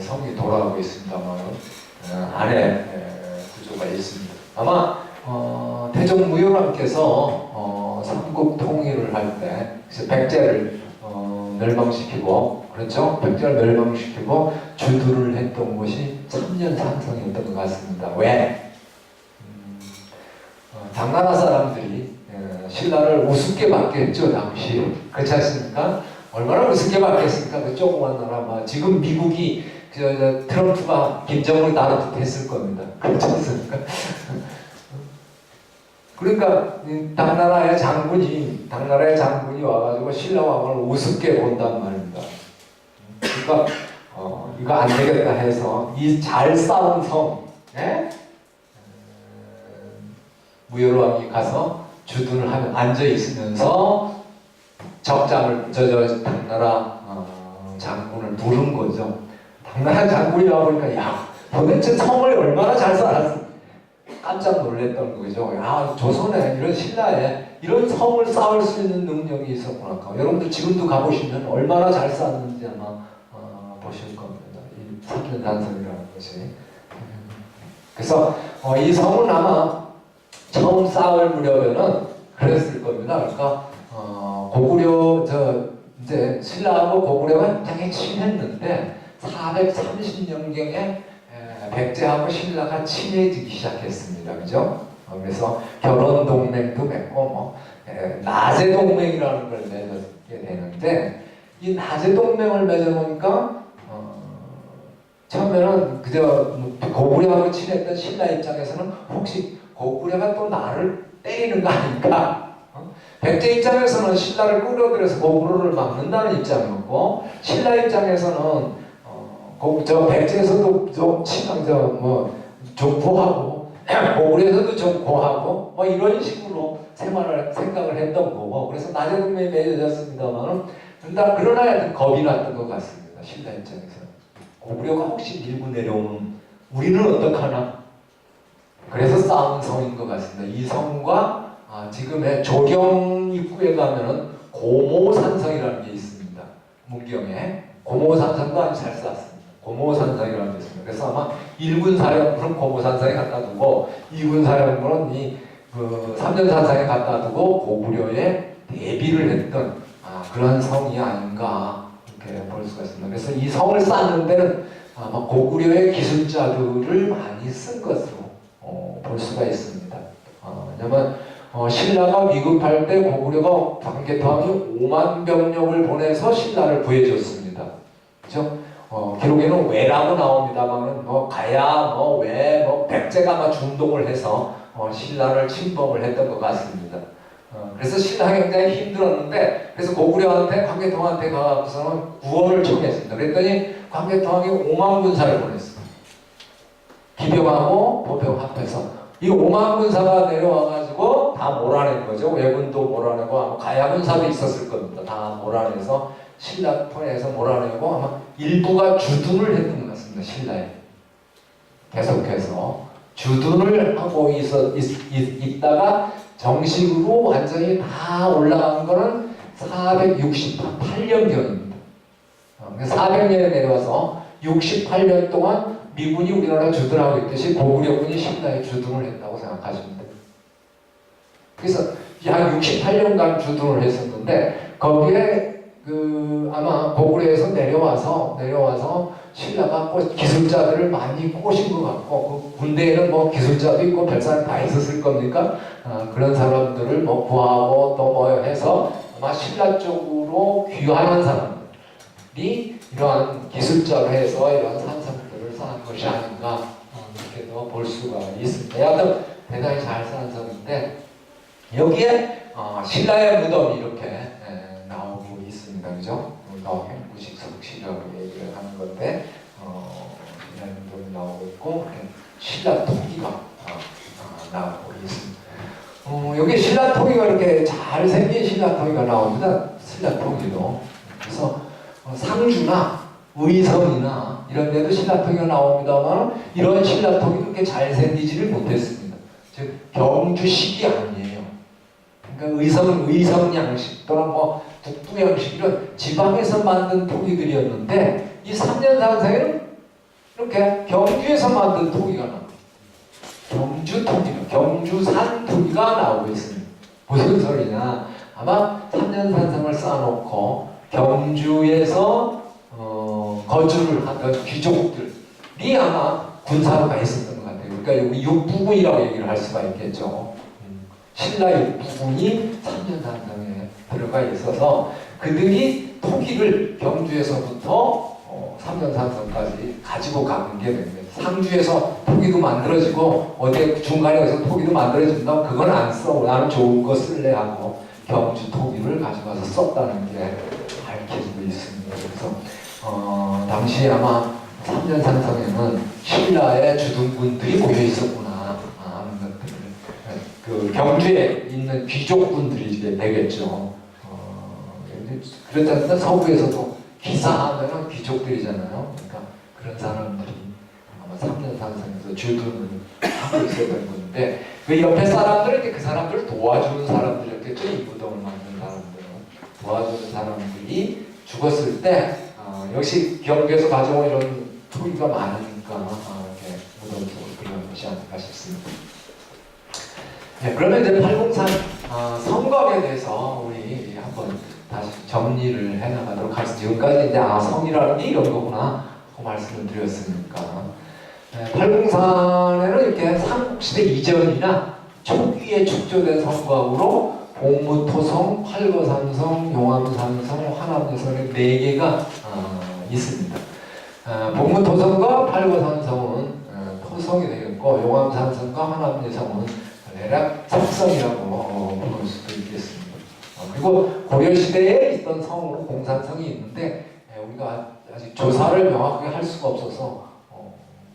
성이 돌아가고 있습니다만 안에 구조가 있습니다. 아마 태종무효람께서 삼국 통일을 할 때 백제를 멸망시키고, 그렇죠? 백제를 멸망시키고 주둔을 했던 곳이 삼년산성이었던 것 같습니다. 왜? 당나라 사람들이 신라를 우습게 받겠죠, 당시. 그렇지 않습니까? 얼마나 우습게 받겠습니까? 그 조그만 나라, 지금 미국이 트럼프가 김정을 나라도 됐을 겁니다. 그렇지 않습니까? 그러니까 당나라의 장군이 와가지고 신라 왕을 우습게 본단 말입니다. 그러니까 이거 안 되겠다 해서 이 잘 쌓은 성, 무열왕이 가서 주둔을 하면 앉아 있으면서 적장을 당나라 장군을 부른 거죠. 당나라 장군이 와보니까 야, 도대체 성을 얼마나 잘 쌓았어. 깜짝 놀랐던 거죠. 야, 조선에 이런 신라에 이런 성을 쌓을 수 있는 능력이 있었구나. 여러분들 지금도 가보시면 얼마나 잘 쌓았는지 아마 보실 겁니다. 이 삼년산성이라는 것이. 그래서 이 성은 아마 처음 쌓을 무렵에는 그랬을 겁니다. 그러니까 고구려 이제 신라하고 고구려가 굉장히 친했는데 430년경에 백제하고 신라가 친해지기 시작했습니다. 그죠? 그래서 결혼 동맹도 맺고 나제 동맹이라는 걸 맺게 되는데 이 나제 동맹을 맺어보니까 처음에는 그저 고구려하고 친했던 신라 입장에서는 혹시 고구려가 또 나를 때리는 거 아닌가? 백제 입장에서는 신라를 끌어들여서 고구려를 막는다는 입장이었고 신라 입장에서는 백제에서도 좀 고하고 고구려에서도 좀 고하고 이런 식으로 생각을 했던 거고 그래서 나제 동맹이 맺어졌습니다만 그러나 하여튼 겁이 났던 것 같습니다. 신라 입장에서는 고구려가 혹시 밀고 내려오는 우리는 어떡하나? 그래서 쌓은 성인 것 같습니다. 이 성과 지금의 조경 입구에 가면은 고모산성이라는 게 있습니다. 문경에 고모산성도 아주 잘 쌓았습니다. 고모산성이라는 게 있습니다. 그래서 아마 1군 사령부는 고모산성에 갖다 두고 2군 사령부는 이 삼년산성에 갖다 두고 고구려에 대비를 했던 그런 성이 아닌가 이렇게 볼 수가 있습니다. 그래서 이 성을 쌓는 데는 아마 고구려의 기술자들을 많이 쓴 것으로 볼 수가 있습니다. 왜냐면 신라가 위급할 때 고구려가 광개토왕이 5만 병력을 보내서 신라를 구해줬습니다. 그렇죠? 기록에는 왜라고 나옵니다만 가야 백제가 아마 중동을 해서 신라를 침범을 했던 것 같습니다. 그래서 신라가 굉장히 힘들었는데 그래서 고구려한테 광개토왕한테 가서는 구원을 청했습니다. 그랬더니 광개토왕이 5만 군사를 보냈습니다. 기병하고 보병 합해서 이 5만 군사가 내려와가지고 다 몰아낸 거죠. 왜군도 몰아내고 가야 군사도 있었을 겁니다. 다 몰아내서 신라 통해서 몰아내고 아마 일부가 주둔을 했던 것 같습니다. 신라에 계속해서 주둔을 하고 있다가 정식으로 완전히 다 올라간 거는 468년경입니다. 400년에 내려와서 68년 동안 미군이 우리나라 주둔하고 있듯이 고구려군이 신라에 주둔을 했다고 생각하시면 됩니다. 그래서 약 68년간 주둔을 했었는데 거기에 아마 고구려에서 내려와서 신라가 기술자들을 많이 꼬신 것 같고 그 군대에는 기술자도 있고 별사람 다 있었을 겁니까? 그런 사람들을 구하고 또 해서 아마 신라 쪽으로 귀환한 사람들이 이러한 기술자로 해서 이러한 산성들을 쌓은 것이 아닌가 이렇게도 볼 수가 있습니다. 여하튼 대단히 잘 쌓은 성인데 여기에 신라의 무덤이 이렇게 나오고 있습니다. 그죠? 행구식 석시라고 얘기를 하는 건데 이런 무덤이 나오고 있고 신라 토기가 나오고 있습니다. 여기 신라 토기가 이렇게 잘생긴 신라 토기가 나옵니다. 신라 토기도. 그래서 상주나 의성이나 이런 데도 신라통이가 나옵니다만 이런 신라통이 그렇게 잘생기지를 못했습니다. 즉 경주식이 아니에요. 그러니까 의성 양식 또는 북부 양식 이런 지방에서 만든 토기들이었는데 이 3년산성에는 이렇게 경주에서 만든 토기가 나옵니다. 경주산 토기가 나오고 있습니다. 무슨 소리냐? 아마 3년산성을 쌓아놓고 경주에서 거주를 하던 귀족들이 아마 군사로 가 있었던 것 같아요. 그러니까 여기 육부군이라고 얘기를 할 수가 있겠죠. 신라 육부군이 3년산성에 들어가 있어서 그들이 토기를 경주에서부터 3년산성까지 가지고 가는 게 됩니다. 상주에서 토기도 만들어지고 어디 중간에 가서 토기도 만들어진다. 그건 안 써. 나는 좋은 거 쓸래 하고 경주 토기를 가져가서 썼다는 게 밝혀지고 있습니다. 그래서 당시 아마 3년산성에는 신라의 주둔군들이 모여 있었구나 하는 것들을 그 경주에 있는 귀족분들이 이제 되겠죠. 그렇다면 서구에서도 기사하면은 귀족들이잖아요. 그러니까 그런 사람들이 아마 3년산성에서 주둔을 하고 있었던 건데 그 옆에 사람들은 그 사람들을 도와주는 사람들이었겠죠. 이 무덤을 만든 사람들은 도와주는 사람들이 죽었을 때 역시 경주에서 가져온 이런 토기가 많으니까 이렇게 무덤 속으로 들어간 것이 아닐까 싶습니다. 네, 그러면 이제 팔공산 성곽에 대해서 우리 한번 다시 정리를 해나가도록 하겠습니다. 지금까지 이제 성이라는 게 이런 거구나 하고 말씀을 드렸으니까 네, 팔공산에는 이렇게 삼국시대 이전이나 초기에 축조된 성곽으로 봉무토성, 팔거산성, 용암산성, 화남대성 4개가 있습니다. 봉무토성과 팔거산성은 토성이 되겠고 용암산성과 화남대성은 대략 석성이라고 부를 수도 있겠습니다. 그리고 고려시대에 있던 성으로 공산성이 있는데 우리가 아직 조사를 명확하게 할 수가 없어서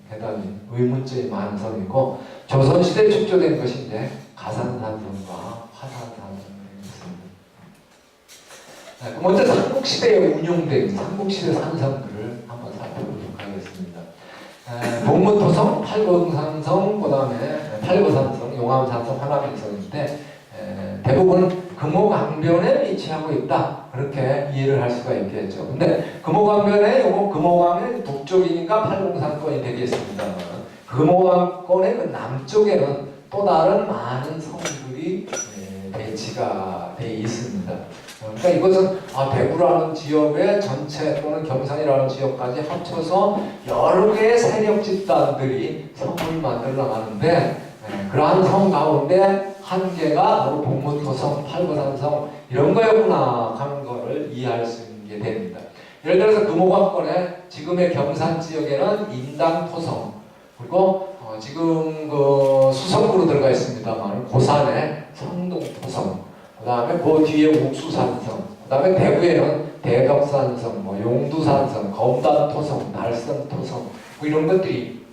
대단히 의문점이 많은 성이고 조선시대에 축조된 것이 이제 가산산성과 화산산성이 있습니다. 먼저 삼국시대에 운용된 삼국시대 산성들을 한번 살펴보도록 하겠습니다. 봉무토성, 팔거산성, 그 다음에 팔거산성, 용암산성, 화남산성인데 대부분 금호강변에 위치하고 있다. 그렇게 이해를 할 수가 있겠죠. 근데 금호강변에 요거 금호강의 북쪽이니까 팔공산권이 되겠습니다. 금호강권의 그 남쪽에는 또 다른 많은 성들이 배치가 되어 있습니다. 그러니까 이것은 대구라는 지역의 전체 또는 경산이라는 지역까지 합쳐서 여러 개의 세력 집단들이 성을 만들어 나가는데 그러한 성 가운데 한 개가 바로 봉무토성, 팔거산성 이런 거였구나 하는 거를 이해할 수 있는 게 됩니다. 예를 들어서 금호강권의 지금의 경산 지역에는 인당토성 그리고 지금 그 수성구로 들어가 있습니다만 고산에 성동토성 그 다음에 그 뒤에 옥수산성 그 다음에 대구에는 대덕산성, 용두산성, 검단토성, 달성토성 이런 것들이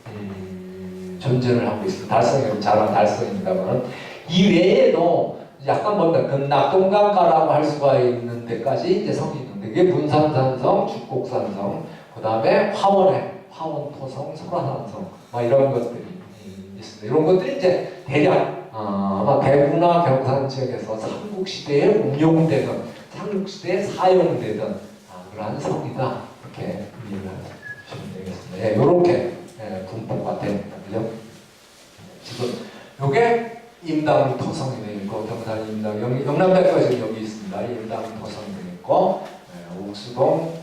존재를 하고 있습니다. 달성이 자란 달성입니다만 이 외에도 약간 낙동강가라고 할 수가 있는 데까지 이제 성이 있는데 그게 문산산성, 죽곡산성, 그 다음에 화원에 화원토성, 설화산성 이런 것들이 있습니다. 이런 것들이 이제 대략 아마 대구나 경산 지역에서 삼국시대에 운용되던 삼국시대에 사용되던 그러한 성이다 이렇게 이해를 하시면 되겠습니다. 이렇게 분포가 됩니다. 그죠? 지금 요게 임당 토성이 되겠고 경산 임당 영남대교가 지금 여기 있습니다. 임당 토성이 되겠고 옥수동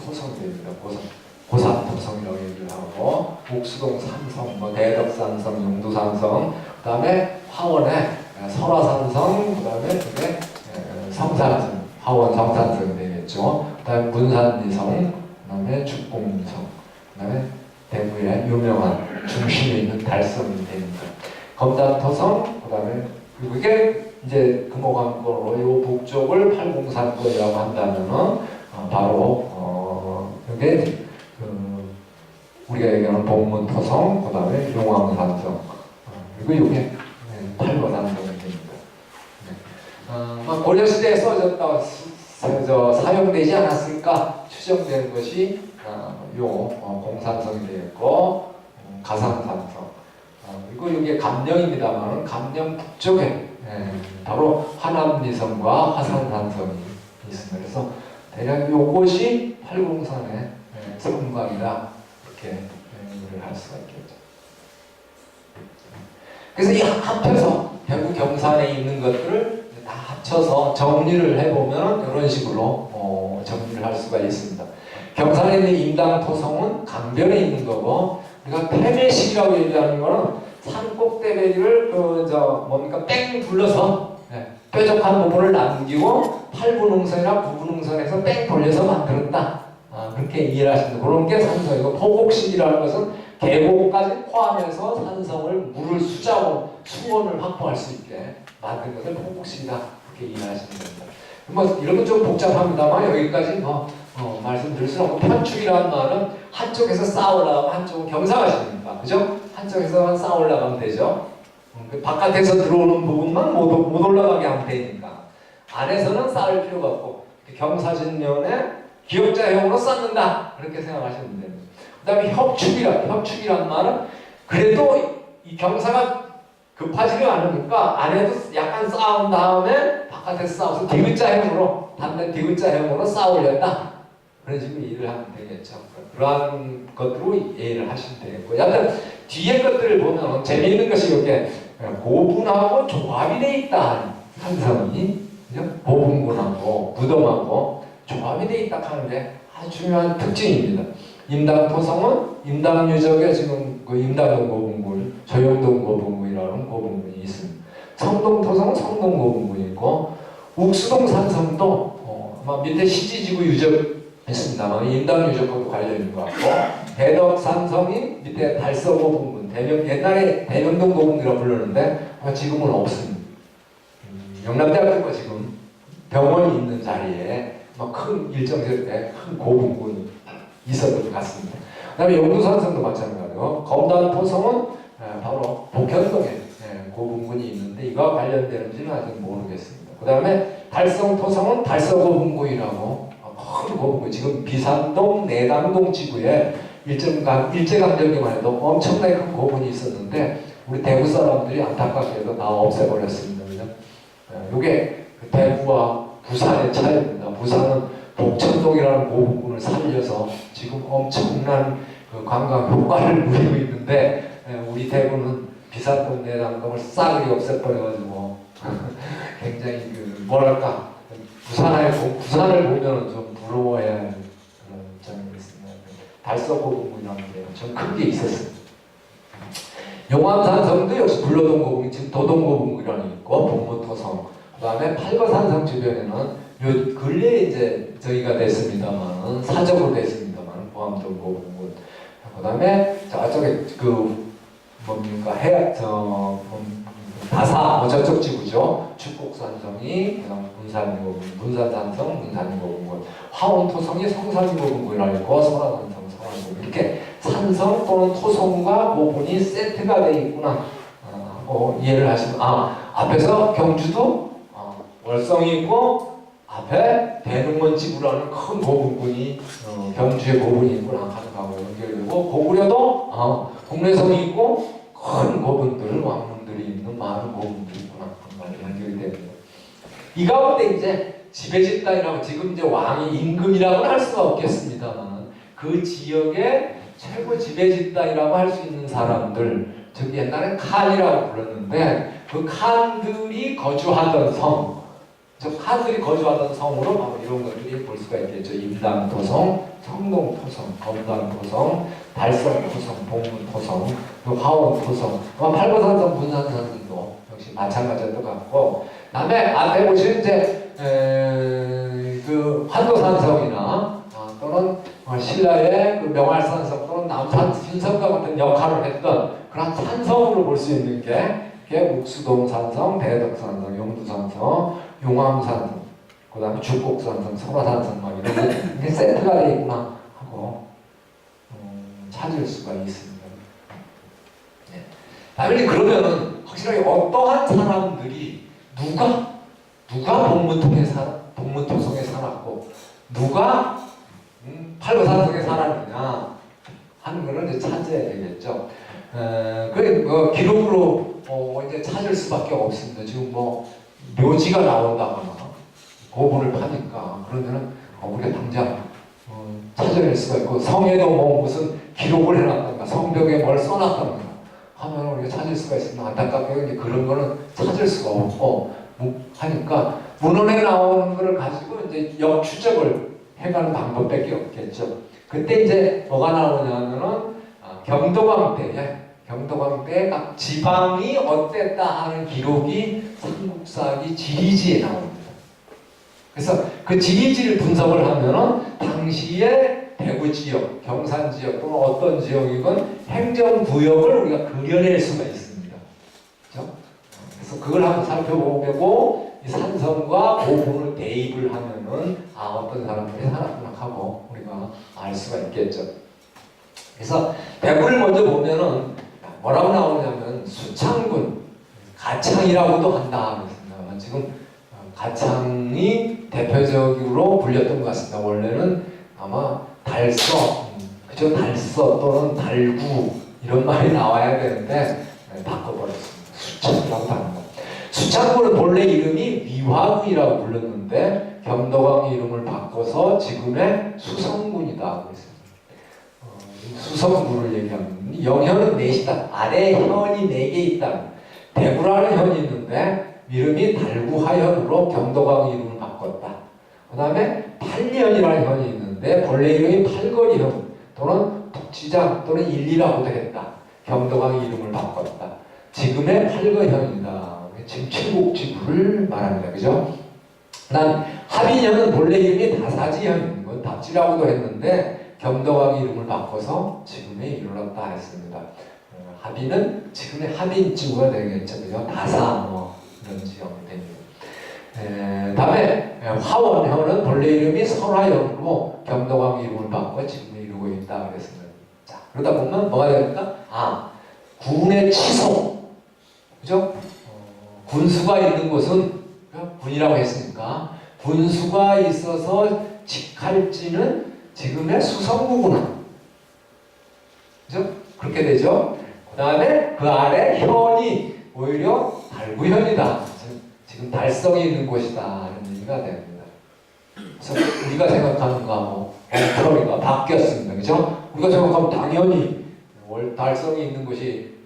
토성이 됩니다. 고산 토성이라고 얘기를 하고 옥수동 산성, 대덕산성, 용두산성, 그 다음에 화원에 설화산성, 그 다음에 그게 성산성, 화원 성산성이 되겠죠. 그 다음에 문산리성, 그 다음에 죽공리성, 그 다음에 대구의 유명한 중심에 있는 달성이 됩니다. 검단토성, 그 다음에 이게 이제 금호강권으로 이 북쪽을 팔공산권이라고 한다면은 바로 이게 우리가 얘기하는 봉문토성, 그 다음에 용암산성, 그리고 이게 팔거산성이 됩니다. 고려시대에 써졌다, 사용되지 않았을까 추정되는 것이 공산성이 되겠고 가산산성. 그리고 이게 감령입니다만 감령 북쪽에 바로 화남리성과 화산산성이 있습니다. 그래서 대략 이것이 팔공산의 성곽이다 이렇게 얘기를 할 수가 있겠죠. 그래서 이 합해서 대구 경산에 있는 것들을 다 합쳐서 정리를 해보면 이런 식으로 정리를 할 수가 있습니다. 경산에 있는 임당토성은 강변에 있는 거고, 우리가 태매식이라고 얘기하는 거는 산 꼭대기를 뭡니까 뺑 둘러서 뾰족한 부분을 남기고 8분응선이나 9분응선에서 뺑 돌려서 만들었다. 그렇게 이해를 하시면 그런 게 산성이고, 포곡식이라는 것은 계곡까지 포함해서 산성을 물을 수원을 확보할 수 있게 만든 것을 포곡식이다. 그렇게 이해하시면 됩니다. 뭐 이런 건 좀 복잡합니다만 여기까지 말씀드릴 수는 없고, 편축이라는 말은 한쪽에서 쌓아올라가면 한쪽은 경사가십니까? 그죠? 한쪽에서만 쌓아올라가면 되죠. 바깥에서 들어오는 부분만 못 올라가게 하면 되니까 안에서는 쌓을 필요가 없고, 경사진면에 기역자형으로 쌓는다. 그렇게 생각하시면 됩니다. 그 다음에 협축이란 말은 그래도 이 경사가 급하지가 않으니까 안에도 약간 쌓은 다음에 바깥에서 쌓아서 디귿자형으로, 단면 디귿자형으로 쌓아올렸다. 그런 식으로 이해를 하면 되겠죠. 그러한 것으로 이해를 하시면 되겠고, 여하튼 뒤에 것들을 보면 재미있는 것이 이렇게 고분하고 조합이 돼 있다. 산성이 고분군하고 무덤하고 조합이 돼 있다 하는 게 아주 중요한 특징입니다. 임당토성은 임당유적에 지금 그 임당동 고분군, 조영동 고분군이라는 고분군이 있습니다. 성동토성은 성동 고분군이 있고, 욱수동 산성도 아마 밑에 시지지구 유적 있습니다만 임당유적하고 관련인 것 같고, 대덕산성이 밑에 달서고분군, 옛날에 대명동 고분군이라고 불렀는데 지금은 없습니다. 영남대학교가 지금 병원이 있는 자리에 큰 일정 지역에 큰 고분군이 있었던 것 같습니다. 그 다음에 영두산성도 마찬가지고, 검단토성은 바로 복현동에 고분군이 있는데 이거와 관련되는지는 아직 모르겠습니다. 그 다음에 달성토성은 달서고분군이라고 큰 고분군, 지금 비산동, 내당동 지구에 일제강점기만 해도 엄청나게 큰 고분이 있었는데 우리 대구 사람들이 안타깝게도 다 없애버렸습니다. 이게 대구와 부산의 차이입니다. 부산은 복천동이라는 고분군을 살려서 지금 엄청난 그 관광 효과를 누리고 있는데, 우리 대구는 비산동, 내당동을 싸그리 없애버려가지고 굉장히 뭐랄까 부산을 보면은 좀 부러워해야 하는 그런 입장이 있습니다. 달서 고분군이라는 게 좀 큰 게 있었습니다. 용암산성도 역시 불로동 고분군, 지금 도동 고분군이라는 게 있고, 복무토성, 그 다음에 팔거산성 주변에는 요 근래에 이제 저희가 됐습니다만, 사적으로 됐습니다만, 보암동 고분군, 그 다음에 저쪽에 뭡니까 다사 저쪽 지구죠. 축곡산성이 그다음 문산산성, 문산고분군, 화원토성이 성산고분군이라고 있고, 설화산성, 설화고분군, 이렇게 산성 또는 토성과 고분이 세트가 되어 있구나 하고 이해를 하시면, 앞에서 경주도 월성이 있고 앞에 대릉원지구라는 큰 고분군이 경주에 고분이 있구나 하는 거하고 연결되고, 고구려도 동래성이 있고 큰 고분들, 왕릉들이 있는 많은 고분들이 있구나 하는 말이 연결이 됩니다. 이 가운데 이제 지배집단이라고, 지금 이제 왕이 임금이라고는 할 수가 없겠습니다만 그 지역의 최고 지배집단이라고 할 수 있는 사람들, 즉 옛날에 칸이라고 불렀는데 그 칸들이 거주하던 성, 즉 칸들이 거주하던 성으로 바로 이런 것들이 볼 수가 있겠죠. 임당토성, 성동토성, 검단토성, 달성토성, 복문토성, 화원토성, 팔거산성, 문산산성도 역시 마찬가지일 것 같고, 그다음에 앞에 보시면 이제 그 환도산성이나 또는 신라의 그 명활산성 또는 남산 신성과 같은 역할을 했던 그런 산성으로 볼 수 있는 게 욱수동 산성, 대덕산성, 영두산성, 용암산성, 그 다음에 죽곡산성, 설화산성 막 이런 게 세트가 되어 있구나 하고 찾을 수가 있습니다. 네. 당연히 그러면은 확실하게 어떠한 사람들이 누가 복문토성에 살았고 누가 팔거산성에 살았느냐 하는 거를 이제 찾아야 되겠죠. 그게 기록으로 이제 찾을 수밖에 없습니다. 지금 묘지가 나온다거나 고분을 파니까 그러면은 우리가 당장 찾아낼 수가 있고, 성에도 무슨 기록을 해놨던가 성벽에 뭘 써놨던가 하면 우리가 찾을 수가 있으면, 안타깝게 이제 그런 거는 찾을 수가 없고, 하니까 문헌에 나오는 것을 가지고 이제 역추적을 해가는 방법밖에 없겠죠. 그때 이제 뭐가 나오냐면은 경도광 때 각 지방이 어땠다 하는 기록이 삼국사기 지리지에 나옵니다. 그래서 그 지리지를 분석을 하면은 당시에 대구 지역, 경산 지역 또는 어떤 지역이건 행정구역을 우리가 그려낼 수가 있습니다. 그렇죠? 그래서 그걸 한번 살펴보고 이 산성과 고분을 대입을 하면은 어떤 사람들이 살았구나 하고 우리가 알 수가 있겠죠. 그래서 대구를 먼저 보면은 뭐라고 나오냐면 수창군, 가창이라고도 한다 그랬습니다. 지금 가창이 대표적으로 불렸던 것 같습니다. 원래는 아마 달서, 그죠? 달서 또는 달구 이런 말이 나와야 되는데 바꿔버렸습니다. 수창이라고 하는 거. 수창군은 본래 이름이 미화군이라고 불렀는데 경도광 이름을 바꿔서 지금의 수성군이다 그랬습니다. 수성군을 얘기하면 영현은 넷이다. 아래 현이 4개 있다. 대구라는 현이 있는데 이름이 달구하현으로 경도광 이름을 바꿨다. 그 다음에 팔년이라는 현이 있는데 본래 이름이 팔거리현 또는 북지장 또는 일리라고도 했다. 경도광 이름을 바꿨다. 지금의 팔거현이다. 지금 칠곡지구를 말합니다. 그죠? 난 합인현은 본래 이름이 다사지현, 답지라고도 했는데 경도광 이름을 바꿔서 지금의 이르렀다 했습니다. 합인은 지금의 합인지구가 되겠죠. 그죠? 다사 이런 지역이 됩니다. 다음에 화원현은 본래 이름이 설화현으로 경도광 이름을 바꿔 지금의 이루고 있다 그랬습니다. 자, 그러다 보면 뭐가 됩니까? 군의 치송, 그죠? 군수가 있는 곳은 군이라고 했으니까 군수가 있어서 직할지는 지금의 수성구구나. 그죠? 그렇게 되죠? 그 다음에 그 아래 현이 오히려 달구현이다. 지금 달성이 있는 곳이다. 하는 얘기가 됩니다. 그래서 우리가 생각하는 거하고 원터리가 바뀌었습니다. 그죠? 우리가 생각하면 당연히 달성이 있는 곳이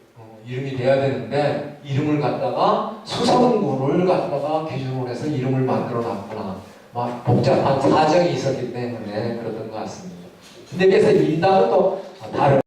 이름이 돼야 되는데 이름을 갖다가 수성구를 갖다가 기준으로 해서 이름을 만들어 놨구나. 막 복잡한 사정이 있었기 때문에 그랬던 것 같습니다. 근데 그래서 인당은 또 다른